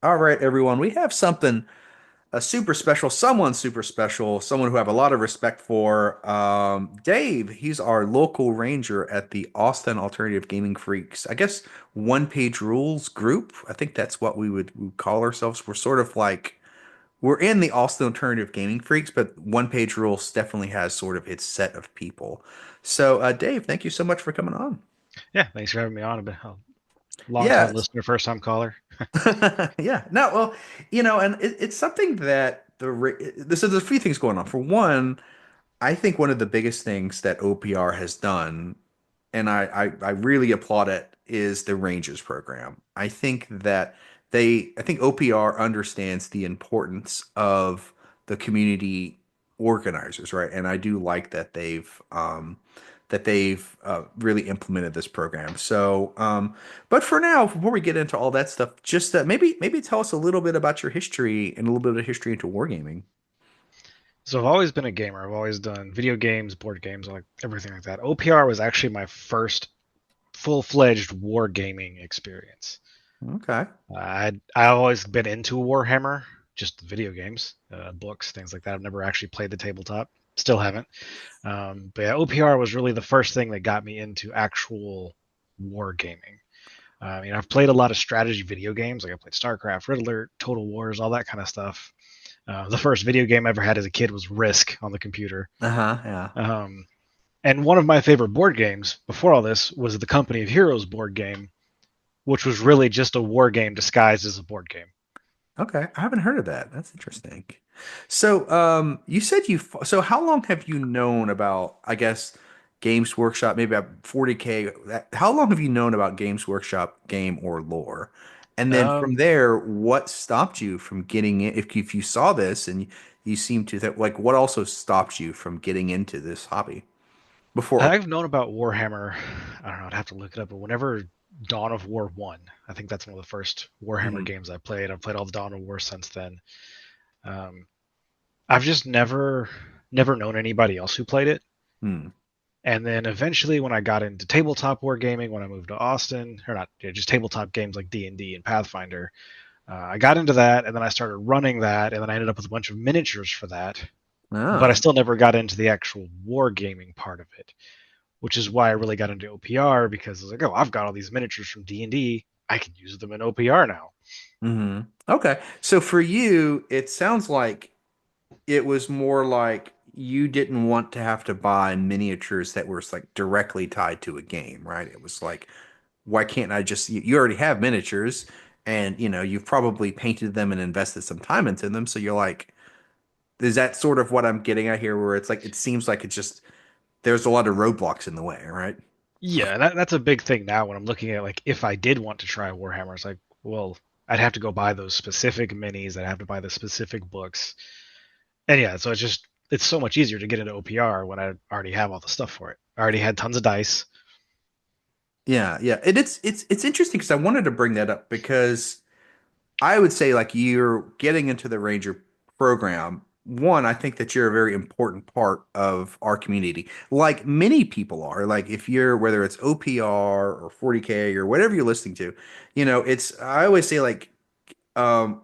All right, everyone. We have something a super special, someone super special, someone who I have a lot of respect for. Dave, he's our local ranger at the Austin Alternative Gaming Freaks. I guess One Page Rules group. I think that's what we would call ourselves. We're sort of like we're in the Austin Alternative Gaming Freaks, but One Page Rules definitely has sort of its set of people. So, Dave, thank you so much for coming on. Yeah, thanks for having me on. I've been a long time Yeah, listener, first time caller. yeah. No, well, and it's something that there's a few things going on. For one, I think one of the biggest things that OPR has done, and I really applaud it, is the Rangers program. I think OPR understands the importance of the community organizers, right? And I do like that they've really implemented this program. So, but for now, before we get into all that stuff, just maybe tell us a little bit about your history and a little bit of history into wargaming. So I've always been a gamer. I've always done video games, board games, like everything like that. OPR was actually my first full-fledged wargaming experience. Okay. I've always been into Warhammer, just video games, books, things like that. I've never actually played the tabletop. Still haven't. But yeah, OPR was really the first thing that got me into actual wargaming. I've played a lot of strategy video games, like I played StarCraft, Red Alert, Total Wars, all that kind of stuff. The first video game I ever had as a kid was Risk on the computer. Uh-huh. Yeah. Um, and one of my favorite board games before all this was the Company of Heroes board game, which was really just a war game disguised as a board game. Okay, I haven't heard of that. That's interesting. So, you said so how long have you known about, I guess, Games Workshop, maybe about 40K? How long have you known about Games Workshop game or lore? And then from Um, there, what stopped you from getting in? If you saw this and you seem to that, like, what also stopped you from getting into this hobby before? I've known about Warhammer. I don't know. I'd have to look it up. But whenever Dawn of War one, I think that's one of the first Warhammer Mhm. games I played. I've played all the Dawn of War since then. Um, I've just never known anybody else who played it. Hmm. And then eventually, when I got into tabletop wargaming, when I moved to Austin, or not, just tabletop games like D&D and Pathfinder, I got into that, and then I started running that, and then I ended up with a bunch of miniatures for that. But I Ah. still never got into the actual wargaming part of it, which is why I really got into OPR because I was like, oh, I've got all these miniatures from D&D, I can use them in OPR now. Hmm. Okay. So for you, it sounds like it was more like you didn't want to have to buy miniatures that were like directly tied to a game, right? It was like, why can't I just, you already have miniatures and you've probably painted them and invested some time into them. So you're like, is that sort of what I'm getting at here where it's like, it seems like it's just, there's a lot of roadblocks in the way, right? Yeah, that's a big thing now when I'm looking at like if I did want to try Warhammer, it's like, well, I'd have to go buy those specific minis, I'd have to buy the specific books. And yeah, so it's so much easier to get into OPR when I already have all the stuff for it. I already had tons of dice. Yeah, yeah. And it's interesting because I wanted to bring that up because I would say like you're getting into the Ranger program. One, I think that you're a very important part of our community, like many people are. Like if you're whether it's OPR or 40K or whatever you're listening to, it's I always say like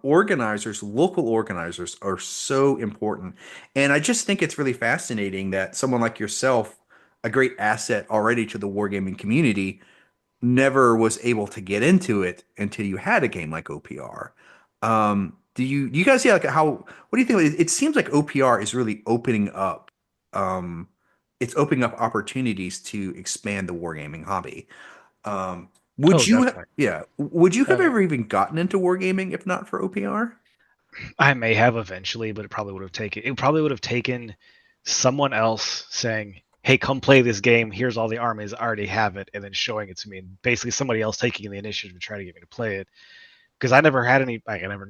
organizers, local organizers are so important. And I just think it's really fascinating that someone like yourself, a great asset already to the wargaming community, never was able to get into it until you had a game like OPR. Do you guys see like how what do you think? It seems like OPR is really opening up it's opening up opportunities to expand the wargaming hobby. Oh, Would you definitely. yeah, would you have Uh, ever even gotten into wargaming if not for OPR? I may have eventually, but it probably would have taken someone else saying, "Hey, come play this game. Here's all the armies. I already have it," and then showing it to me, and basically somebody else taking the initiative to try to get me to play it. Because I never knew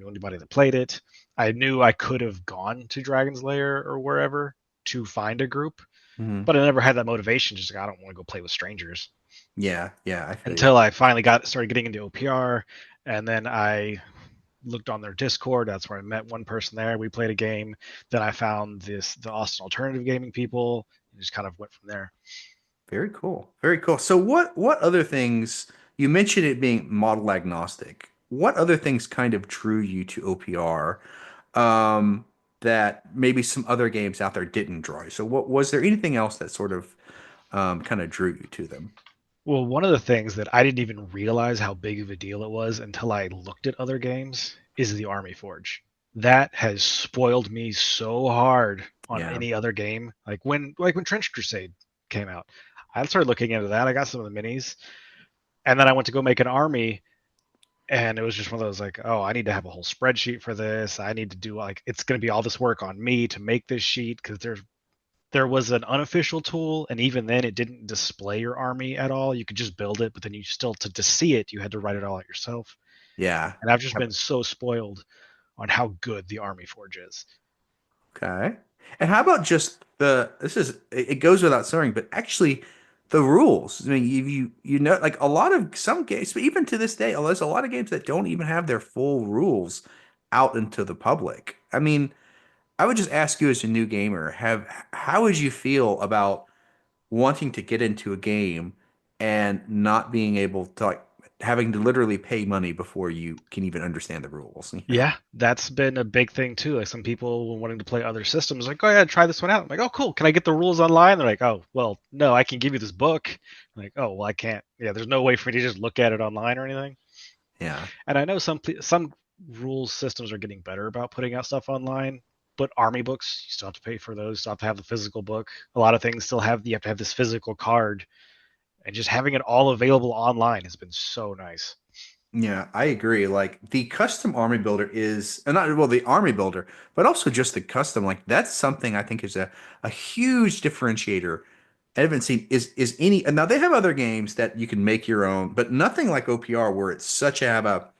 anybody that played it. I knew I could have gone to Dragon's Lair or wherever to find a group, Hmm. but I never had that motivation. Just like I don't want to go play with strangers Yeah, yeah, I feel you. until I finally got started getting into OPR, and then I looked on their Discord. That's where I met one person there. We played a game. Then I found the Austin Alternative Gaming people, and just kind of went from there. Very cool. Very cool. So what other things you mentioned it being model agnostic. what other things kind of drew you to OPR um, that maybe some other games out there didn't draw you? So, what was there anything else that sort of kind of drew you to them? Well, one of the things that I didn't even realize how big of a deal it was until I looked at other games is the Army Forge. That has spoiled me so hard on Yeah, any other game. Like when Trench Crusade came out, I started looking into that. I got some of the minis, and then I went to go make an army, and it was just one of those like, oh, I need to have a whole spreadsheet for this. I need to do like it's going to be all this work on me to make this sheet because there was an unofficial tool, and even then, it didn't display your army at all. You could just build it, but then you still to see it, you had to write it all out yourself. yeah. And I've just been so spoiled on how good the Army Forge is. Okay. And how about just this is it goes without saying, but actually the rules. I mean, you know like a lot of some games, but even to this day, there's a lot of games that don't even have their full rules out into the public. I mean, I would just ask you as a new gamer, have how would you feel about wanting to get into a game and not being able to like having to literally pay money before you can even understand the rules, you know? Yeah, that's been a big thing too. Like some people when wanting to play other systems, like, oh yeah, try this one out. I'm like, oh cool, can I get the rules online? They're like, oh well, no, I can give you this book. I'm like, oh well, I can't. Yeah, there's no way for me to just look at it online or anything. Yeah. And I know some rules systems are getting better about putting out stuff online, but army books, you still have to pay for those. You still have to have the physical book. A lot of things still have you have to have this physical card, and just having it all available online has been so nice. Yeah, I agree. Like the custom army builder is not well the army builder, but also just the custom. Like that's something I think is a huge differentiator. I haven't seen is any now they have other games that you can make your own, but nothing like OPR where it's such a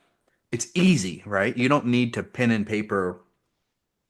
it's easy, right? You don't need to pen and paper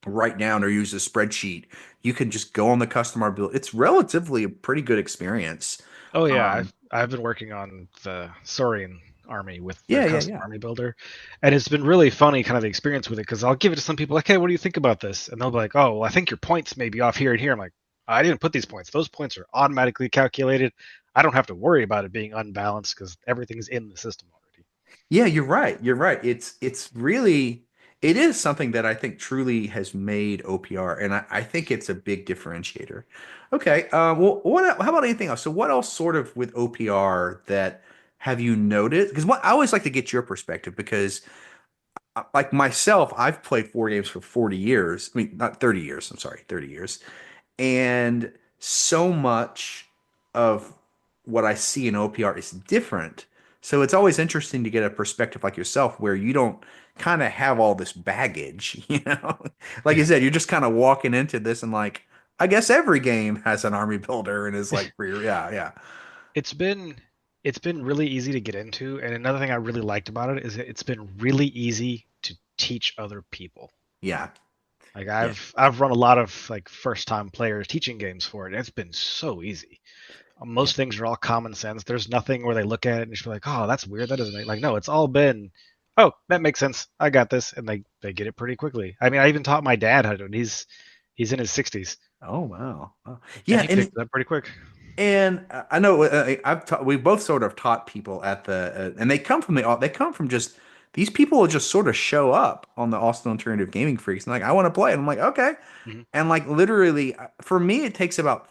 write down or use a spreadsheet. You can just go on the custom art build. It's relatively a pretty good experience. Oh yeah, Um, I've been working on the Saurian army with their yeah, yeah, custom yeah. army builder, and it's been really funny, kind of the experience with it, because I'll give it to some people like, hey, what do you think about this? And they'll be like, oh, well, I think your points may be off here and here. I'm like, I didn't put these points. Those points are automatically calculated. I don't have to worry about it being unbalanced because everything's in the system already. Yeah, you're right. You're right. It's really it is something that I think truly has made OPR, and I think it's a big differentiator. Okay. Well, how about anything else? So, what else sort of with OPR that have you noticed? Because what I always like to get your perspective because, like myself, I've played 4 games for 40 years. I mean, not 30 years. I'm sorry, 30 years. And so much of what I see in OPR is different. So it's always interesting to get a perspective like yourself where you don't kind of have all this baggage, you know? Like you said, you're just kind of walking into this and like, I guess every game has an army builder and is like, yeah, yeah, it's been it's been really easy to get into, and another thing I really liked about it is it's been really easy to teach other people. yeah, Like yeah. I've run a lot of like first time players teaching games for it. It's been so easy. Yeah. Most things are all common sense. There's nothing where they look at it and just be like, "Oh, that's weird. That doesn't make like no." It's all been, "Oh, that makes sense. I got this," and they get it pretty quickly. I mean, I even taught my dad how to do it. He's in his 60s, Oh, wow. and Yeah, he picked it up pretty quick. and I know we both sort of taught people at and they come from they come from just these people will just sort of show up on the Austin Alternative Gaming Freaks and like I want to play and I'm like okay Mhm. and like literally for me it takes about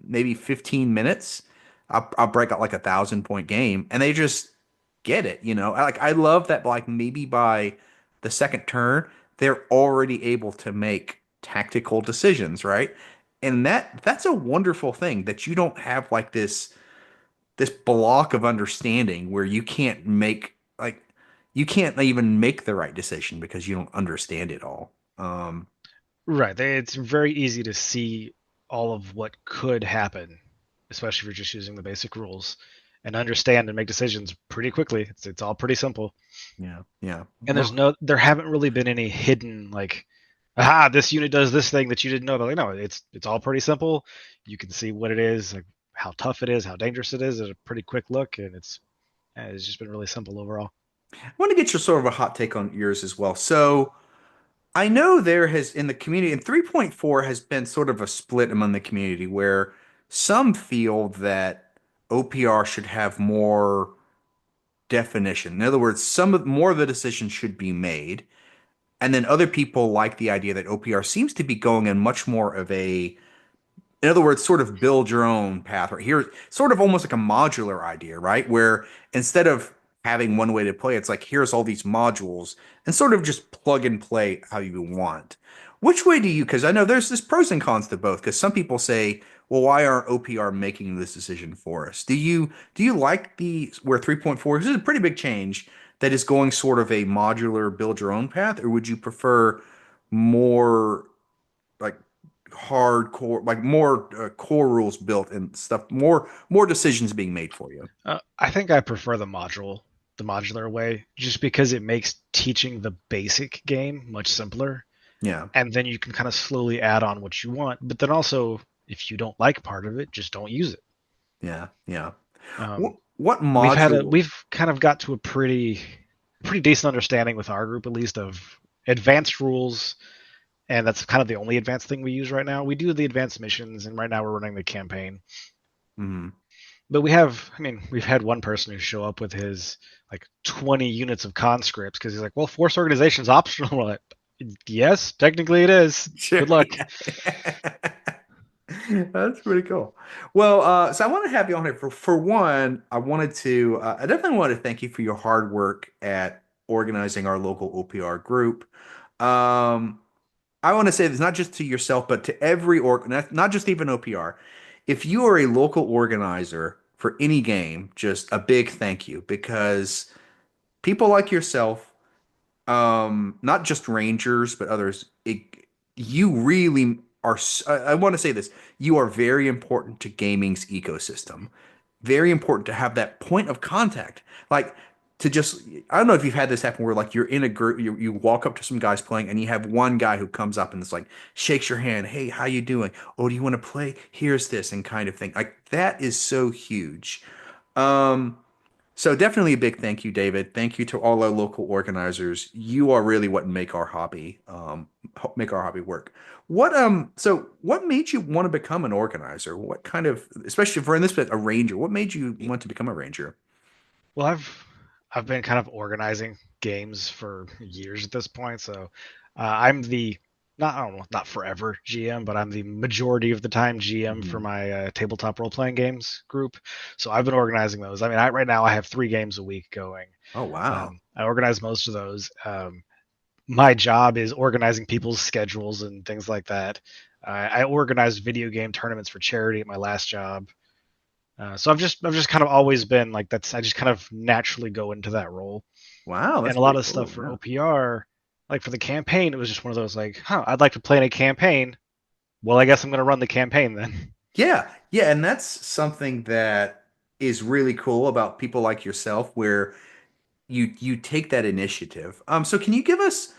maybe 15 minutes. I'll break out like 1,000 point game and they just get it, you know. Like I love that like maybe by the second turn they're already able to make tactical decisions, right? And that's a wonderful thing that you don't have like this block of understanding where you can't make like you can't even make the right decision because you don't understand it all. Right. It's very easy to see all of what could happen, especially if you're just using the basic rules, and understand and make decisions pretty quickly. It's all pretty simple. Yeah, yeah. And Well, there haven't really been any hidden like, aha, this unit does this thing that you didn't know about. Like, no, it's all pretty simple. You can see what it is, like how tough it is, how dangerous it is at a pretty quick look, and it's just been really simple overall. I want to get your sort of a hot take on yours as well. So I know there has in the community, and 3.4 has been sort of a split among the community where some feel that OPR should have more. definition. In other words, more of the decisions should be made. And then other people like the idea that OPR seems to be going in much more of a, in other words, sort of build your own path. Right here, sort of almost like a modular idea, right? Where instead of having one way to play, it's like here's all these modules and sort of just plug and play how you want. Which way do you? Because I know there's pros and cons to both. Because some people say, well, why aren't OPR making this decision for us? Do you like the where 3.4? This is a pretty big change that is going sort of a modular build your own path, or would you prefer more like hardcore, like more core rules built and stuff, more decisions being made for you? I think I prefer the modular way, just because it makes teaching the basic game much simpler, Yeah, and then you can kind of slowly add on what you want. But then also, if you don't like part of it, just don't use it. yeah, yeah. What Um, what we've module? we've kind of got to a pretty decent understanding with our group, at least, of advanced rules, and that's kind of the only advanced thing we use right now. We do the advanced missions, and right now we're running the campaign. Mhm. But we have, I mean, we've had one person who show up with his like 20 units of conscripts because he's like, well, force organization is optional. We're like, yes, technically it is. Sure, Good luck. yeah. That's pretty cool. Well, so I want to have you on here for one. I definitely want to thank you for your hard work at organizing our local OPR group. Um, I want to say this not just to yourself, but to every not just even OPR. If you are a local organizer for any game, just a big thank you because people like yourself, not just Rangers, but others, you really are, I want to say this, you are very important to gaming's ecosystem. Very important to have that point of contact. Like to just, I don't know if you've had this happen where like you're in a group, you walk up to some guys playing and you have one guy who comes up and it's like, shakes your hand. Hey, how you doing? Oh, do you want to play? Here's this and kind of thing. Like that is so huge. Um, so definitely a big thank you, David. Thank you to all our local organizers. You are really what make our hobby work. What made you want to become an organizer? What kind of, especially for in this bit, a ranger, what made you want to become a ranger? Well, I've been kind of organizing games for years at this point, so I'm the not I don't know not forever GM, but I'm the majority of the time GM for Mhm. my tabletop role playing games group. So I've been organizing those. I mean, right now I have 3 games a week going. Oh, wow. I organize most of those. My job is organizing people's schedules and things like that. I organized video game tournaments for charity at my last job. So I've just kind of always been like that's I just kind of naturally go into that role. Wow, And that's a lot pretty of stuff cool. for Yeah. OPR, like for the campaign, it was just one of those like, huh, I'd like to play in a campaign. Well, I guess I'm going to run the campaign then. Yeah, yeah, and that's something that is really cool about people like yourself, where you take that initiative. So can you give us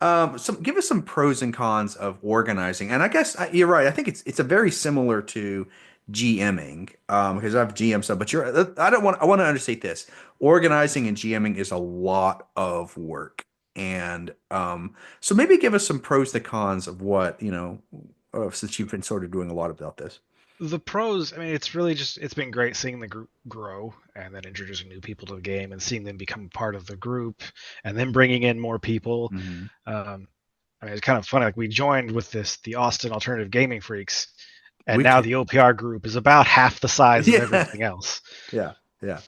some pros and cons of organizing? And I guess you're right. I think it's a very similar to GMing because I've GM stuff. But I want to understate this. Organizing and GMing is a lot of work, and so maybe give us some pros and cons of what since you've been sort of doing a lot about this. The pros, I mean, it's really just it's been great seeing the group grow and then introducing new people to the game and seeing them become part of the group and then bringing in more people. Hmm. Um, I mean, it's kind of funny. Like we joined with the Austin Alternative Gaming Freaks, and We now can, the OPR group is about half the size of yeah, everything else. yeah, yeah.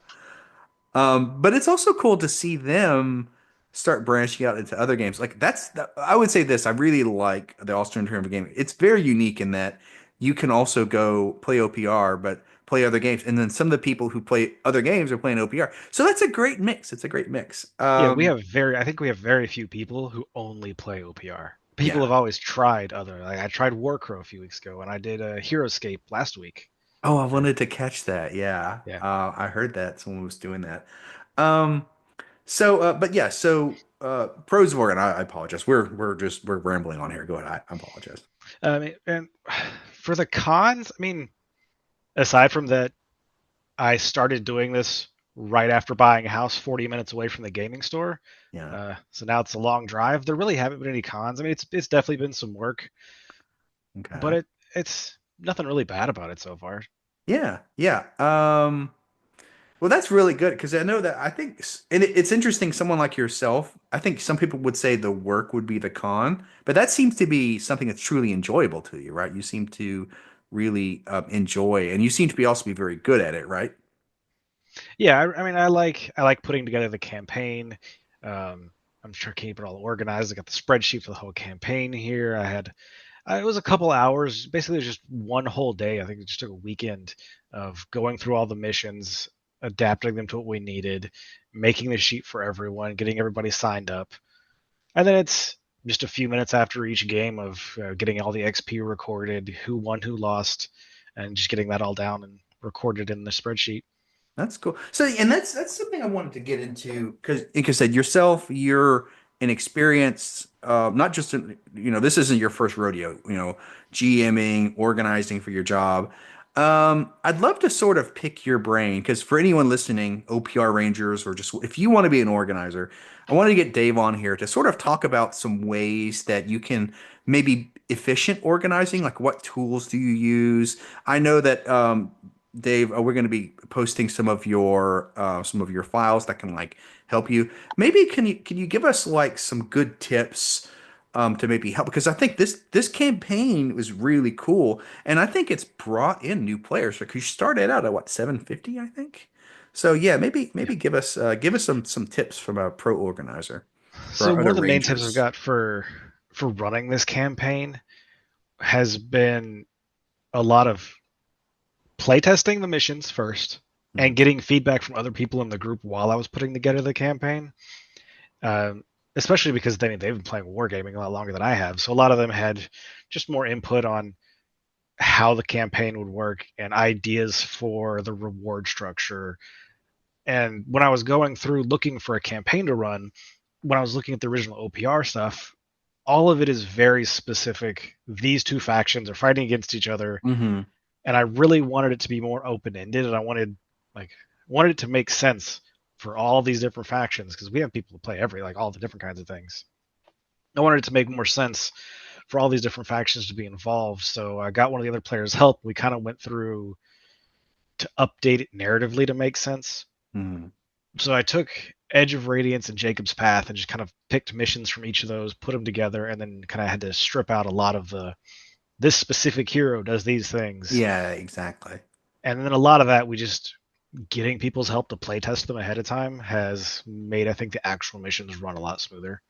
But it's also cool to see them start branching out into other games. I would say this. I really like the All-Star Tournament game. It's very unique in that you can also go play OPR, but play other games. And then some of the people who play other games are playing OPR. So that's a great mix. It's a great mix. Yeah, I think we have very few people who only play OPR. People Yeah. have always tried other. Like I tried Warcrow a few weeks ago, and I did a Heroescape last week. Oh, I wanted to catch that. Yeah. Yeah. I heard that someone was doing that. But yeah, pros of Oregon. I apologize. We're rambling on here. Go ahead. I apologize. And for the cons, I mean, aside from that, I started doing this right after buying a house 40 minutes away from the gaming store. Yeah. So now it's a long drive. There really haven't been any cons. I mean, it's definitely been some work, but Okay. it's nothing really bad about it so far. Yeah. Yeah. Well, that's really good because I know that I think, and it's interesting. Someone like yourself, I think some people would say the work would be the con, but that seems to be something that's truly enjoyable to you, right? You seem to really enjoy, and you seem to be also be very good at it, right? Yeah, I mean, I like putting together the campaign. Um, I'm sure keeping it all organized. I got the spreadsheet for the whole campaign here. It was a couple hours. Basically, it was just one whole day. I think it just took a weekend of going through all the missions, adapting them to what we needed, making the sheet for everyone, getting everybody signed up, and then it's just a few minutes after each game of getting all the XP recorded, who won, who lost, and just getting that all down and recorded in the spreadsheet. That's cool. So, and that's something I wanted to get into because, like I said, yourself, you're an experienced, not just this isn't your first rodeo, GMing, organizing for your job. I'd love to sort of pick your brain because for anyone listening, OPR Rangers, or just if you want to be an organizer, I wanted to get Dave on here to sort of talk about some ways that you can maybe efficient organizing, like what tools do you use? I know that Dave, we're going to be posting some of your files that can like help you. Maybe can you give us like some good tips to maybe help because I think this campaign was really cool and I think it's brought in new players because you started out at what 750 I think. So yeah, maybe give us some tips from a pro organizer for So our one other of the main tips I've rangers. got for running this campaign has been a lot of playtesting the missions first and Mhm. getting feedback from other people in the group while I was putting together the campaign. Um, Especially because they've been playing Wargaming a lot longer than I have, so a lot of them had just more input on how the campaign would work and ideas for the reward structure. And when I was going through looking for a campaign to run, when I was looking at the original OPR stuff, all of it is very specific. These two factions are fighting against each other, Mhm. and I really wanted it to be more open ended, and I wanted it to make sense for all these different factions because we have people to play like all the different kinds of things. I wanted it to make more sense for all these different factions to be involved. So I got one of the other players' help. We kind of went through to update it narratively to make sense. Mhm. So I took Edge of Radiance and Jacob's Path and just kind of picked missions from each of those, put them together, and then kind of had to strip out a lot of the this specific hero does these things. Yeah, exactly. And then a lot of that we just getting people's help to play test them ahead of time has made I think the actual missions run a lot smoother.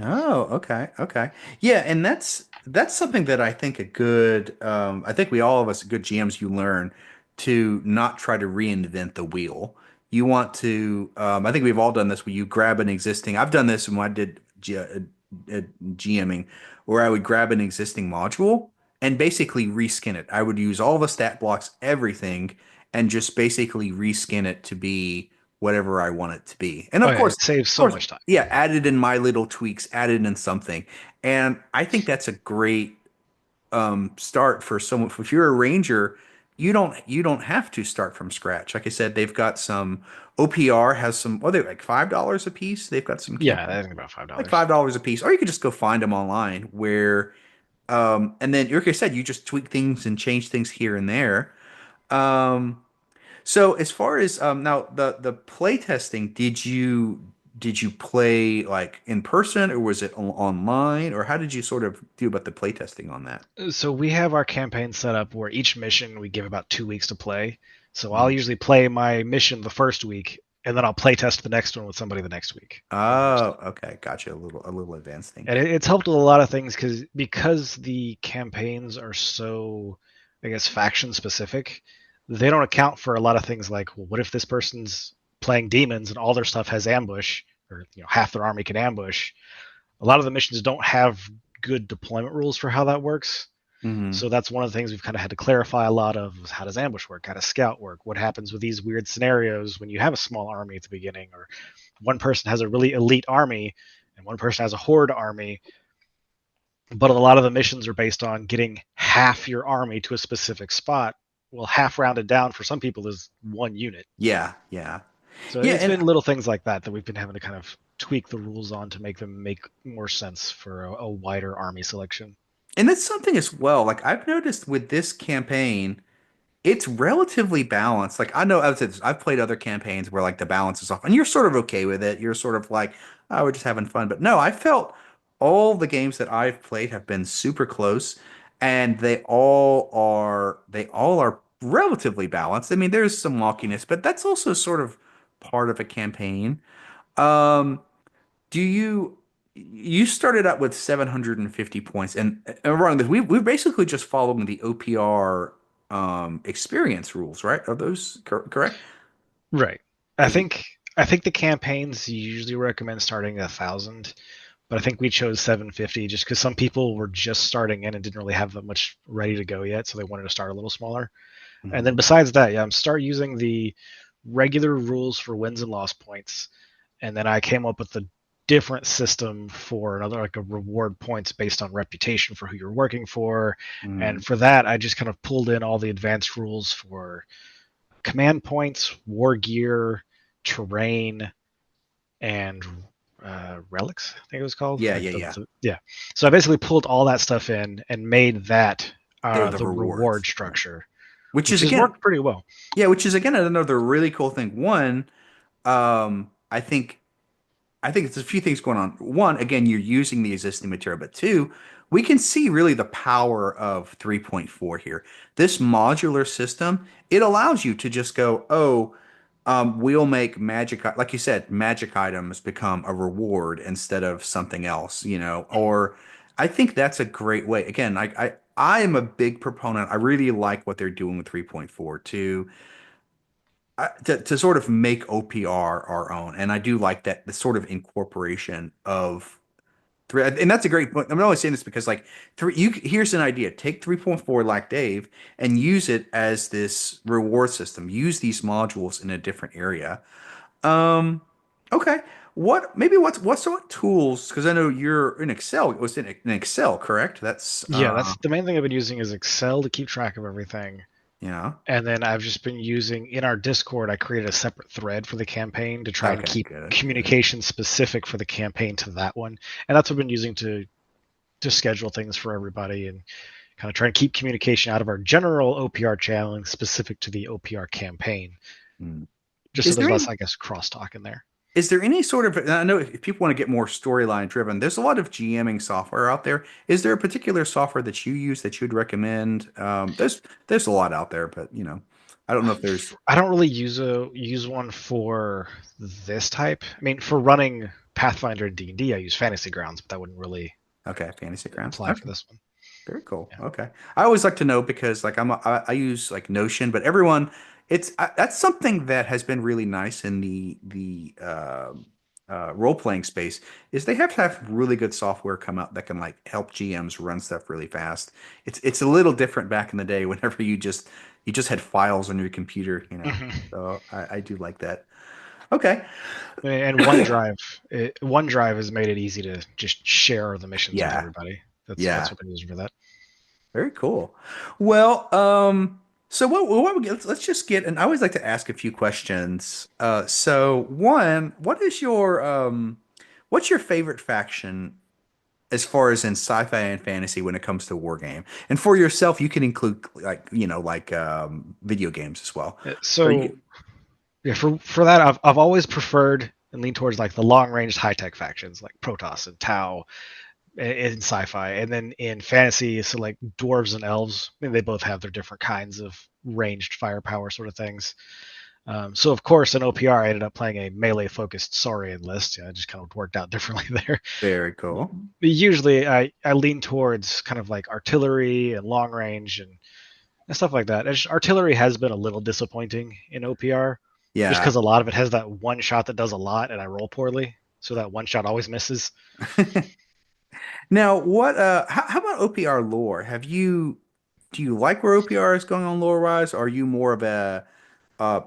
Oh, okay, okay. Yeah, and that's something that I think a good I think we all of us good GMs you learn to not try to reinvent the wheel. You want to I think we've all done this where you grab an existing I've done this when I did GMing where I would grab an existing module and basically reskin it. I would use all the stat blocks, everything, and just basically reskin it to be whatever I want it to be. And Oh yeah, it saves of so course, much time. yeah, added in my little tweaks, added in something. And I think that's a great start for someone. If you're a ranger, you don't have to start from scratch. Like I said, they've got some OPR has some. Oh, they're like $5 a piece. They've got some Yeah, campaigns I think about five like dollars. $5 a piece, or you could just go find them online. Where and then like I said, you just tweak things and change things here and there. Um, so as far as now the play testing, did you play like in person or was it online or how did you sort of do about the play testing on that? So we have our campaign set up where each mission we give about 2 weeks to play. So I'll Mhm. usually play my mission the first week, and then I'll play test the next one with somebody the next week in Oh, person. okay, gotcha. A little advanced thing. And it's helped with a lot of things because the campaigns are so, I guess, faction specific. They don't account for a lot of things like, well, what if this person's playing demons and all their stuff has ambush, or half their army can ambush? A lot of the missions don't have good deployment rules for how that works. Hmm. So that's one of the things we've kind of had to clarify a lot of is how does ambush work? How does scout work? What happens with these weird scenarios when you have a small army at the beginning, or one person has a really elite army and one person has a horde army, but a lot of the missions are based on getting half your army to a specific spot. Well, half rounded down for some people is one unit. Yeah, yeah. So Yeah, it's and been little things like that that we've been having to kind of tweak the rules on to make them make more sense for a wider army selection. and that's something as well. Like I've noticed with this campaign, it's relatively balanced. Like I know I've played other campaigns where like the balance is off, and you're sort of okay with it. You're sort of like, oh, we're just having fun. But no, I felt all the games that I've played have been super close, and they all are relatively balanced. I mean, there's some wonkiness, but that's also sort of part of a campaign. Um, do you started out with 750 points and wrong this we're basically just following the OPR experience rules, right? Are those correct? Right. I The think I think the campaigns usually recommend starting at 1,000, but I think we chose 750 just because some people were just starting in and didn't really have that much ready to go yet, so they wanted to start a little smaller. And then Mhm. besides that, yeah, I'm start using the regular rules for wins and loss points, and then I came up with a different system for another like a reward points based on reputation for who you're working for, and Mm. for that I just kind of pulled in all the advanced rules for command points, war gear, terrain, and relics. I think it was called. Yeah, Like yeah, yeah. yeah. So I basically pulled all that stuff in and made that They're the the reward rewards, right? structure, Which which is has again, worked pretty well. yeah, which is again another really cool thing. One, I think it's a few things going on. One, again, you're using the existing material, but two, we can see really the power of 3.4 here. This modular system, it allows you to just go, oh, we'll make magic, like you said, magic items become a reward instead of something else, Mhm. or I think that's a great way. Again, I am a big proponent. I really like what they're doing with 3.4 to sort of make OPR our own. And I do like that the sort of incorporation of three. And that's a great point. I'm only saying this because like here's an idea. Take 3.4 like Dave and use it as this reward system. Use these modules in a different area. Um, okay. What tools? Because I know you're in Excel. It was in Excel, correct? That's Yeah, that's the main thing I've been using is Excel to keep track of everything. yeah. And then I've just been using in our Discord, I created a separate thread for the campaign to try and Okay, keep good, good. communication specific for the campaign to that one. And that's what I've been using to schedule things for everybody and kind of try and keep communication out of our general OPR channel and specific to the OPR campaign, Hmm. just so Is there's there less, any I guess, crosstalk in there. Is there any sort of, and I know if people want to get more storyline driven, there's a lot of GMing software out there. Is there a particular software that you use that you'd recommend? There's a lot out there, but I don't know if there's I don't really use one for this type. I mean, for running Pathfinder and D&D, I use Fantasy Grounds, but that wouldn't really okay, Fantasy Grounds. apply for Okay. this one. Very cool. Yeah. Okay. I always like to know because like I use like Notion, but everyone that's something that has been really nice in the role playing space is they have to have really good software come out that can like help GMs run stuff really fast. It's a little different back in the day whenever you just had files on your computer. Mhm. So I do like that. Okay. And OneDrive has made it easy to just share the missions with Yeah. everybody. That's Yeah. what I'm using for that. Very cool. Well, so let's just get, and I always like to ask a few questions. So one, what's your favorite faction as far as in sci-fi and fantasy when it comes to war game? And for yourself, you can include like video games as well. Or So you, yeah, for that, I've always preferred and leaned towards like the long range high tech factions like Protoss and Tau in sci-fi, and then in fantasy, so like dwarves and elves. I mean, they both have their different kinds of ranged firepower sort of things. So of course, in OPR, I ended up playing a melee focused Saurian list. Yeah, it just kind of worked out differently there. very cool. But usually, I lean towards kind of like artillery and long range and stuff like that. Artillery has been a little disappointing in OPR, just Yeah. because a lot of it has that one shot that does a lot, and I roll poorly, so that one shot always misses. Now, how about OPR lore? Do you like where OPR is going on lore wise? Or are you more of a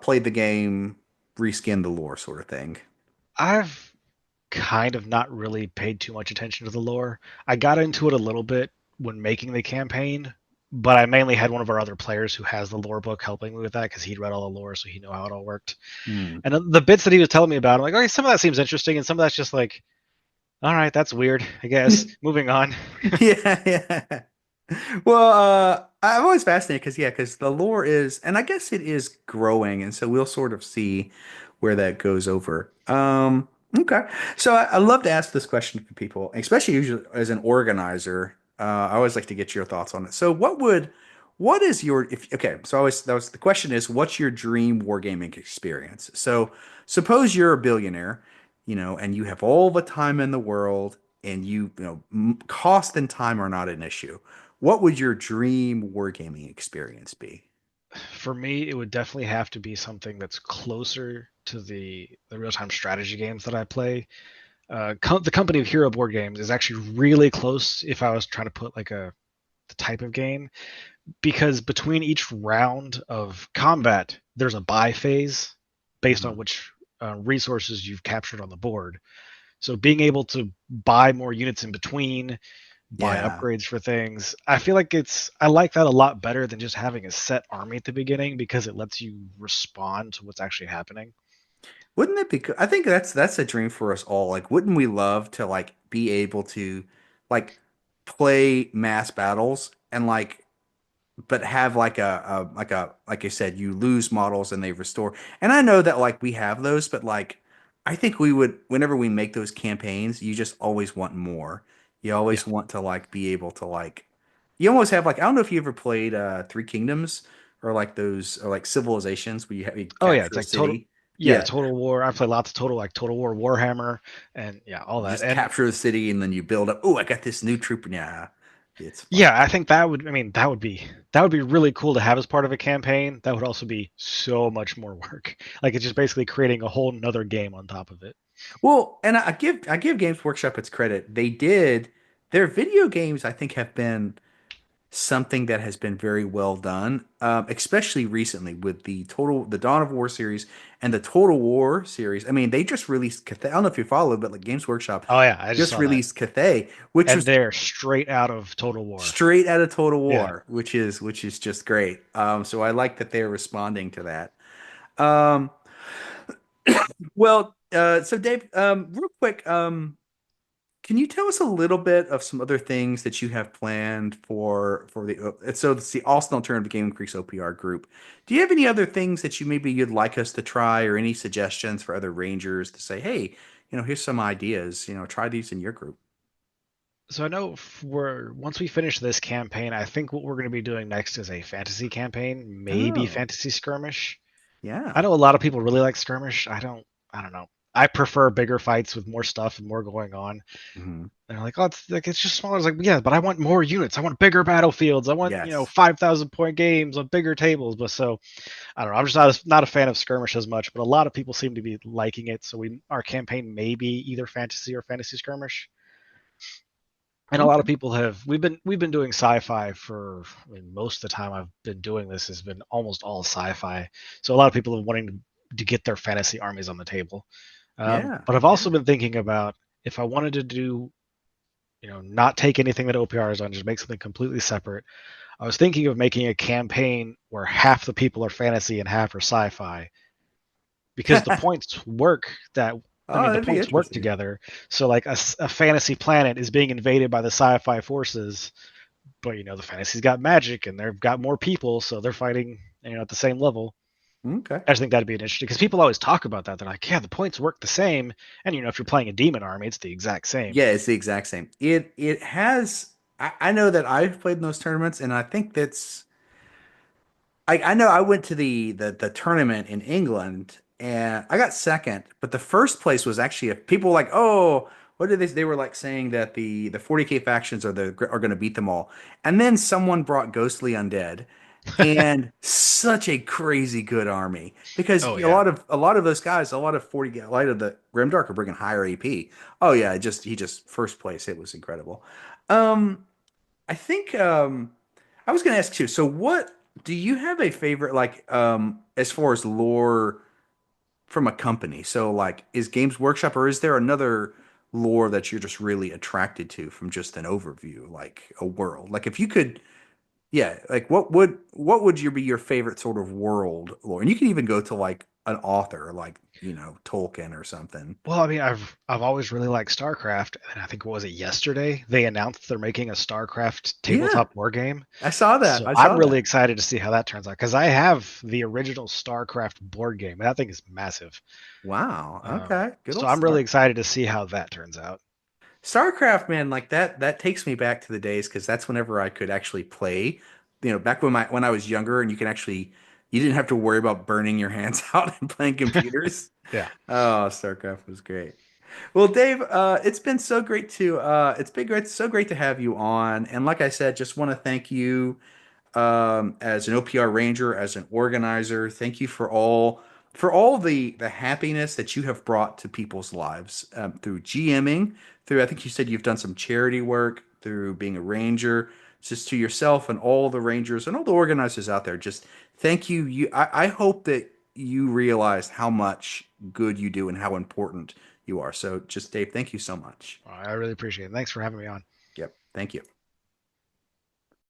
played the game, reskin the lore sort of thing? I've kind of not really paid too much attention to the lore. I got into it a little bit when making the campaign, but I mainly had one of our other players who has the lore book helping me with that because he'd read all the lore, so he knew how it all worked. Hmm. And the bits that he was telling me about, I'm like, okay, some of that seems interesting, and some of that's just like, all right, that's weird, I guess. Moving on. Yeah, yeah. Well, I'm always fascinated because yeah, because the lore is, and I guess it is growing, and so we'll sort of see where that goes over. Okay, so I love to ask this question for people, especially usually as an organizer. I always like to get your thoughts on it. So, what is your if okay? So, I always that was the question is, what's your dream wargaming experience? So, suppose you're a billionaire, and you have all the time in the world, and cost and time are not an issue. What would your dream wargaming experience be? For me, it would definitely have to be something that's closer to the real time strategy games that I play. The company of Hero Board Games is actually really close. If I was trying to put like a the type of game, because between each round of combat, there's a buy phase based on Mhm. which resources you've captured on the board. So being able to buy more units in between, buy Yeah. upgrades for things, I feel like I like that a lot better than just having a set army at the beginning because it lets you respond to what's actually happening. Wouldn't it be good? I think that's a dream for us all. Like, wouldn't we love to like be able to like play mass battles and like but have like I said, you lose models and they restore. And I know that like we have those, but like I think we would whenever we make those campaigns, you just always want more. You Yeah. always want to like be able to like you almost have like I don't know if you ever played Three Kingdoms or like those or like civilizations where you Oh yeah, capture it's a like total. city. Yeah, Yeah. Total War. I play lots of Total, like Total War Warhammer, and yeah, all You that. just And capture the city and then you build up. Oh, I got this new troop. Yeah, it's fun. yeah, I think that would. I mean, that would be really cool to have as part of a campaign. That would also be so much more work. Like it's just basically creating a whole nother game on top of it. Well, and I give Games Workshop its credit. They did their video games. I think have been something that has been very well done, especially recently with the Dawn of War series and the Total War series. I mean, they just released Cathay. I don't know if you follow, but like Games Workshop Oh yeah, I just just saw that. released Cathay, which And was they're straight out of Total War. straight out of Total Yeah. War, which is just great. So I like that they're responding to that. Um, so Dave, real quick, can you tell us a little bit of some other things that you have planned for so it's the Austin Alternative Gaming Creeks OPR group. Do you have any other things that you'd like us to try or any suggestions for other rangers to say, hey, here's some ideas, try these in your group. So I know for once we finish this campaign, I think what we're going to be doing next is a fantasy campaign, maybe Oh, fantasy skirmish. I yeah. know a lot of people really like skirmish. I don't know. I prefer bigger fights with more stuff and more going on. Hmm. And they're like, oh, it's just smaller. It's like, yeah, but I want more units. I want bigger battlefields. I want, Yes. 5,000 point games on bigger tables. But so I don't know. I'm just not a fan of skirmish as much. But a lot of people seem to be liking it. So our campaign may be either fantasy or fantasy skirmish. And a lot of Okay. people we've been doing sci-fi for, I mean, most of the time I've been doing this has been almost all sci-fi. So a lot of people are wanting to get their fantasy armies on the table. Yeah. But I've Yeah. also been thinking about if I wanted to do, not take anything that OPR is on, just make something completely separate. I was thinking of making a campaign where half the people are fantasy and half are sci-fi, because the points work that I Oh, mean, the that'd be points work interesting. together. So like a fantasy planet is being invaded by the sci-fi forces, but the fantasy's got magic and they've got more people, so they're fighting, at the same level. Okay. I just think that'd be an interesting because people always talk about that. They're like, yeah, the points work the same, and if you're playing a demon army, it's the exact same. Yeah, it's the exact same. It has. I know that I've played in those tournaments, and I think that's. I know I went to the tournament in England, and I got second, but the first place was actually people were like, oh, what did they were like saying that the 40K factions are going to beat them all, and then someone brought Ghostly Undead, and such a crazy good army because Oh a yeah. lot of a lot of those guys, a lot of 40 light of the Grimdark are bringing higher AP. Oh yeah, he just first place. It was incredible. I think I was going to ask you. So, what do you have a favorite like as far as lore from a company? So, like, is Games Workshop or is there another lore that you're just really attracted to from just an overview, like a world? Like, if you could, yeah, like what would be your favorite sort of world lore? And you can even go to like an author like, Tolkien or something. Well, I mean, I've always really liked StarCraft, and I think what was it yesterday they announced they're making a StarCraft Yeah, tabletop war game. I saw that. So I I'm saw really that. excited to see how that turns out because I have the original StarCraft board game. And that thing is massive. Wow. Um, Okay. Good so old I'm really Star. excited to see how that turns out. StarCraft, man, like that takes me back to the days because that's whenever I could actually play. Back when I was younger and you didn't have to worry about burning your hands out and playing computers. Yeah. Oh, StarCraft was great. Well, Dave, it's been great, so great to have you on. And like I said, just want to thank you as an OPR Ranger, as an organizer. Thank you for all the happiness that you have brought to people's lives through GMing, through I think you said you've done some charity work, through being a ranger, just to yourself and all the rangers and all the organizers out there. Just thank you. I hope that you realize how much good you do and how important you are. So just Dave, thank you so much. I really appreciate it. Thanks for having me on. Yep. Thank you.